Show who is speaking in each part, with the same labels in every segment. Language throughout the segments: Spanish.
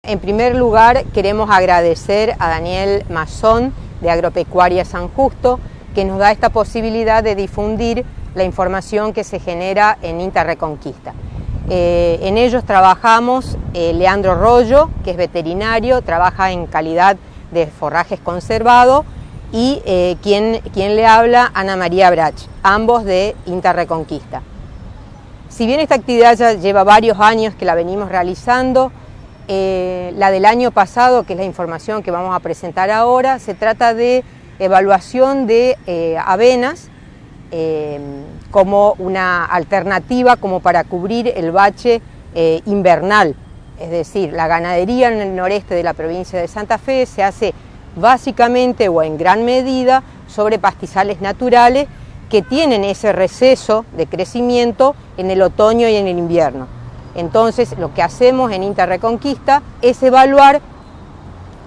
Speaker 1: En primer lugar, queremos agradecer a Daniel Mazón de Agropecuaria San Justo, que nos da esta posibilidad de difundir la información que se genera en INTA Reconquista. En ellos trabajamos Leandro Rollo, que es veterinario, trabaja en calidad de forrajes conservados, y quien le habla, Ana María Brach, ambos de INTA Reconquista. Si bien esta actividad ya lleva varios años que la venimos realizando, la del año pasado, que es la información que vamos a presentar ahora, se trata de evaluación de avenas como una alternativa como para cubrir el bache invernal. Es decir, la ganadería en el noreste de la provincia de Santa Fe se hace básicamente o en gran medida sobre pastizales naturales que tienen ese receso de crecimiento en el otoño y en el invierno. Entonces, lo que hacemos en INTA Reconquista es evaluar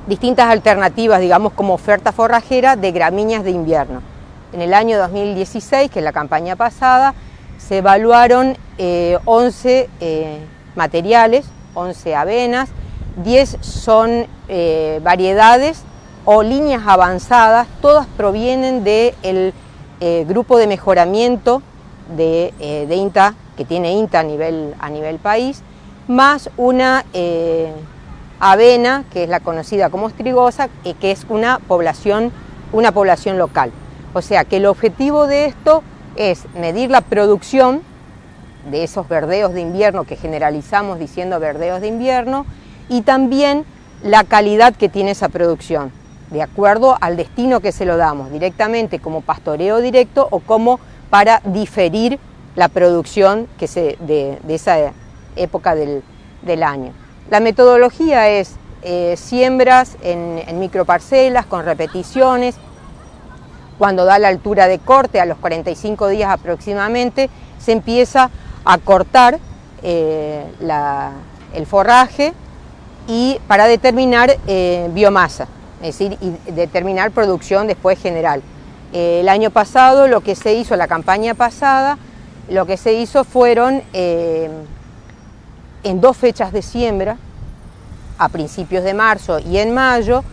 Speaker 1: distintas alternativas, digamos, como oferta forrajera de gramíneas de invierno. En el año 2016, que es la campaña pasada, se evaluaron 11 materiales, 11 avenas, 10 son variedades o líneas avanzadas, todas provienen del grupo de mejoramiento de INTA, que tiene INTA a nivel país, más una avena, que es la conocida como strigosa, que es una población local. O sea que el objetivo de esto es medir la producción de esos verdeos de invierno que generalizamos diciendo verdeos de invierno, y también la calidad que tiene esa producción, de acuerdo al destino que se lo damos, directamente como pastoreo directo o como para diferir la producción de esa época del año. La metodología es siembras en microparcelas con repeticiones. Cuando da la altura de corte, a los 45 días aproximadamente, se empieza a cortar el forraje y para determinar biomasa, es decir, y determinar producción después general. El año pasado, lo que se hizo, la campaña pasada, lo que se hizo fueron en 2 fechas de siembra, a principios de marzo y en mayo,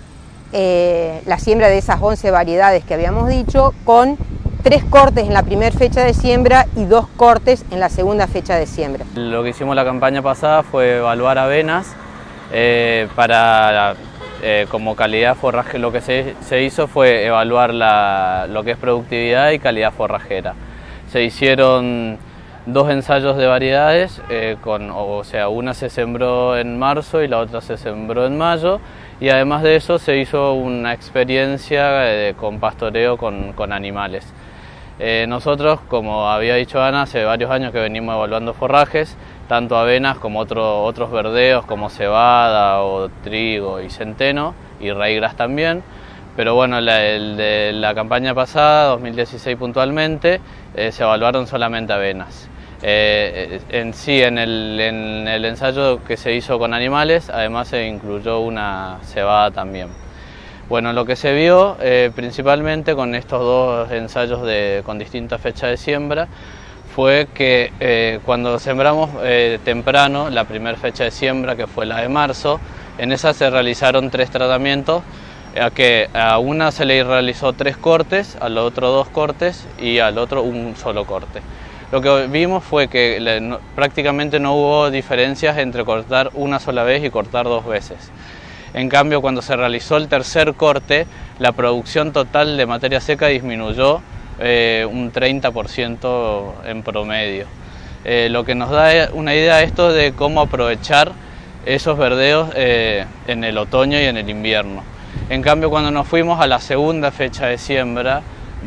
Speaker 1: la siembra de esas 11 variedades que habíamos dicho, con 3 cortes en la primera fecha de siembra y 2 cortes en la segunda fecha de siembra.
Speaker 2: Lo que hicimos la campaña pasada fue evaluar avenas para como calidad forraje. Lo que se hizo fue evaluar lo que es productividad y calidad forrajera. Se hicieron 2 ensayos de variedades, o sea, una se sembró en marzo y la otra se sembró en mayo, y además de eso se hizo una experiencia con pastoreo con animales. Nosotros, como había dicho Ana, hace varios años que venimos evaluando forrajes, tanto avenas como otros verdeos como cebada o trigo y centeno y raíz también. Pero bueno, el de la campaña pasada, 2016 puntualmente, se evaluaron solamente avenas. En el ensayo que se hizo con animales, además se incluyó una cebada también. Bueno, lo que se vio principalmente con estos 2 ensayos con distintas fechas de siembra fue que cuando sembramos temprano, la primera fecha de siembra, que fue la de marzo, en esa se realizaron 3 tratamientos, a una se le realizó 3 cortes, al otro 2 cortes y al otro un solo corte. Lo que vimos fue que prácticamente no hubo diferencias entre cortar una sola vez y cortar 2 veces. En cambio, cuando se realizó el tercer corte, la producción total de materia seca disminuyó un 30% en promedio. Lo que nos da una idea esto de cómo aprovechar esos verdeos en el otoño y en el invierno. En cambio, cuando nos fuimos a la segunda fecha de siembra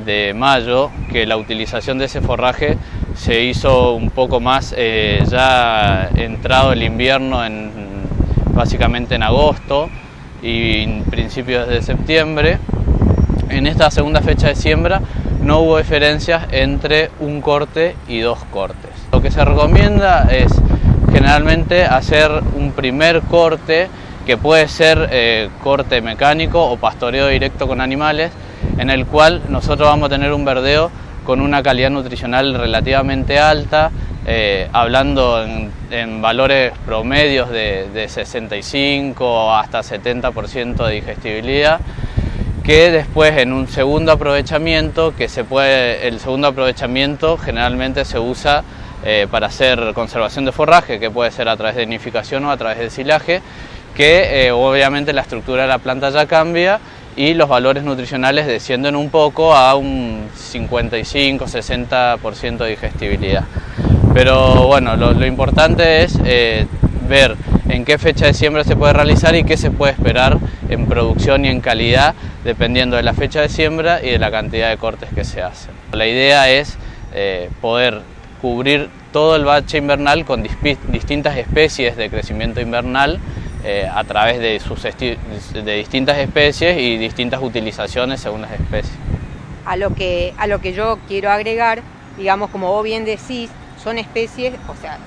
Speaker 2: de mayo, que la utilización de ese forraje se hizo un poco más ya entrado el invierno, básicamente en agosto y principios de septiembre, en esta segunda fecha de siembra no hubo diferencias entre un corte y 2 cortes. Lo que se recomienda es generalmente hacer un primer corte, que puede ser corte mecánico o pastoreo directo con animales, en el cual nosotros vamos a tener un verdeo con una calidad nutricional relativamente alta, hablando en valores promedios de 65 hasta 70% de digestibilidad, que después en un segundo aprovechamiento, el segundo aprovechamiento generalmente se usa para hacer conservación de forraje, que puede ser a través de nidificación o a través de silaje, que obviamente la estructura de la planta ya cambia y los valores nutricionales descienden un poco a un 55-60% de digestibilidad. Pero bueno, lo importante es ver en qué fecha de siembra se puede realizar y qué se puede esperar en producción y en calidad, dependiendo de la fecha de siembra y de la cantidad de cortes que se hacen. La idea es poder cubrir todo el bache invernal con distintas especies de crecimiento invernal a través de distintas especies y distintas utilizaciones según las especies.
Speaker 1: A lo que yo quiero agregar, digamos, como vos bien decís, son especies, o sea,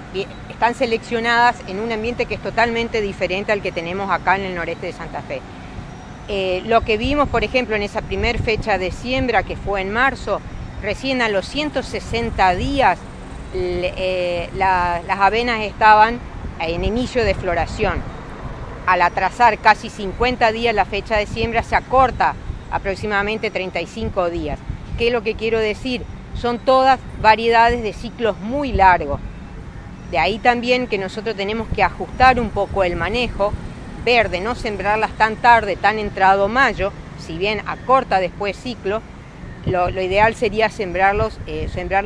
Speaker 1: están seleccionadas en un ambiente que es totalmente diferente al que tenemos acá en el noreste de Santa Fe. Lo que vimos, por ejemplo, en esa primer fecha de siembra, que fue en marzo, recién a los 160 días las avenas estaban en inicio de floración. Al atrasar casi 50 días la fecha de siembra, se acorta aproximadamente 35 días. ¿Qué es lo que quiero decir? Son todas variedades de ciclos muy largos. De ahí también que nosotros tenemos que ajustar un poco el manejo, ver de no sembrarlas tan tarde, tan entrado mayo, si bien acorta después ciclo, lo ideal sería sembrarlo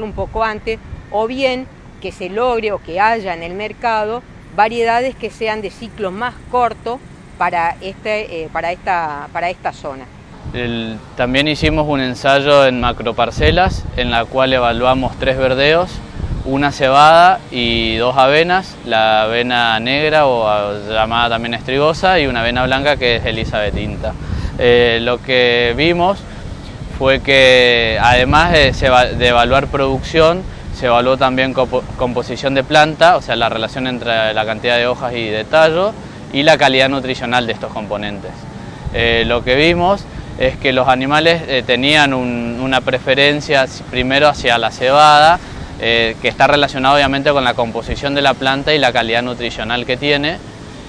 Speaker 1: un poco antes, o bien que se logre o que haya en el mercado variedades que sean de ciclo más corto para esta zona.
Speaker 2: También hicimos un ensayo en macroparcelas en la cual evaluamos 3 verdeos, una cebada y 2 avenas, la avena negra o llamada también estrigosa y una avena blanca que es Elisabetinta. Lo que vimos fue que además de evaluar producción, se evaluó también composición de planta, o sea, la relación entre la cantidad de hojas y de tallo y la calidad nutricional de estos componentes. Lo que vimos es que los animales tenían una preferencia primero hacia la cebada, que está relacionado obviamente con la composición de la planta y la calidad nutricional que tiene.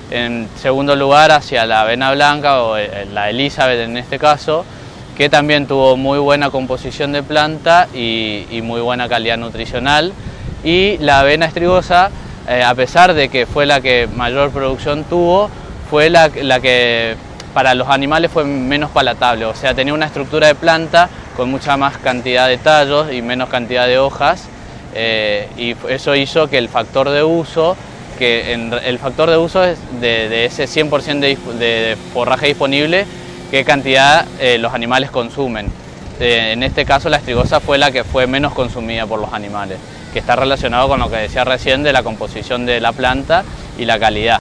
Speaker 2: En segundo lugar hacia la avena blanca o la Elizabeth en este caso, que también tuvo muy buena composición de planta y muy buena calidad nutricional. Y la avena estrigosa, a pesar de que fue la que mayor producción tuvo, fue la que para los animales fue menos palatable, o sea, tenía una estructura de planta con mucha más cantidad de tallos y menos cantidad de hojas, y eso hizo que el factor de uso, el factor de uso es de ese 100% de forraje disponible, qué cantidad los animales consumen. En este caso la estrigosa fue la que fue menos consumida por los animales, que está relacionado con lo que decía recién de la composición de la planta y la calidad.